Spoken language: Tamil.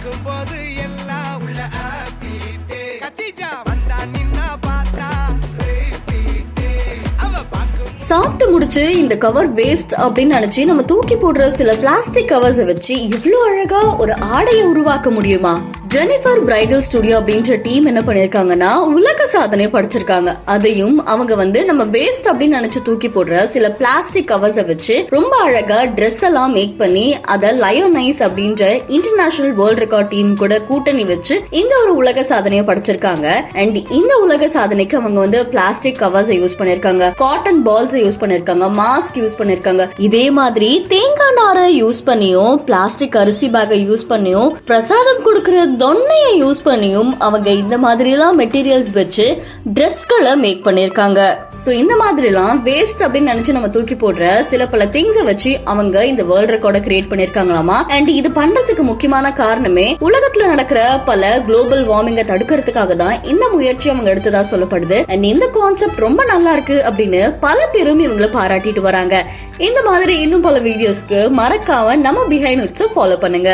பார்க்கும்போது எல்லாம் உள்ள ஆப்பிட்டே கத்திஜா வந்தா நின்னா பார்த்தா சாப்பிட்டு முடிச்சு இந்த கவர் வேஸ்ட் அப்படின்னு நினைச்சு நம்ம தூக்கி போடுற சில பிளாஸ்டிக் கவர்ஸை வச்சு இவ்வளவு அழகா ஒரு ஆடையை உருவாக்க முடியுமா? ஜெனிஃபர் பிரைடல் ஸ்டுடியோ அப்படின்ற டீம் என்ன பண்ணிருக்காங்கன்னா உலக சாதனை படைச்சிருக்காங்க. அதையும் அவங்க நம்ம வேஸ்ட் அப்படின்னு நினைச்சு தூக்கி போடுற சில பிளாஸ்டிக் கவர்ஸை வச்சு ரொம்ப அழகா ட்ரெஸ் எல்லாம் மேக் பண்ணி அதை லயோனைஸ் அப்படின்ற இன்டர்நேஷனல் வேர்ல்ட் ரெக்கார்ட் டீம் கூட கூட்டணி வச்சு இந்த ஒரு உலக சாதனையை படைச்சிருக்காங்க. அண்ட் இந்த உலக சாதனைக்கு அவங்க பிளாஸ்டிக் கவர்ஸ் யூஸ் பண்ணிருக்காங்க, காட்டன் பால்ஸ் யூஸ் பண்ணிருக்காங்க, மாஸ்க் யூஸ் பண்ணிருக்காங்க. இதே மாதிரி தேங்காய் நாரை யூஸ் பண்ணியும் பிளாஸ்டிக் அரிசி பேக்கை யூஸ் பண்ணியும் பிரசாதம் கொடுக்கிற தொன்னையை யூஸ் பண்ணியும் அவங்க இந்த மாதிரி எல்லாம் மெட்டீரியல்ஸ் வச்சு ட்ரெஸ்களை மேக் பண்ணிருக்காங்க. சோ இந்த மாதிரி எல்லாம் வேஸ்ட் அப்படின்னு நினைச்சு நம்ம தூக்கி போடுற சில பல திங்ஸை வச்சு அவங்க இந்த வேர்ல்ட் ரெக்கார்டை கிரியேட் பண்ணிருக்காங்களாமா. அண்ட் இது பண்றதுக்கு முக்கியமான காரணமே உலகத்துல நடக்கிற பல குளோபல் வார்மிங்கை தடுக்கிறதுக்காக தான் இந்த முயற்சி அவங்க எடுத்ததா சொல்லப்படுது. அண்ட் இந்த கான்செப்ட் ரொம்ப நல்லா இருக்கு அப்படின்னு பல பேரும் இவங்களை பாராட்டிட்டு வராங்க. இந்த மாதிரி இன்னும் பல வீடியோஸ்க்கு மறக்காம நம்ம பிஹைண்ட் ஃபாலோ பண்ணுங்க.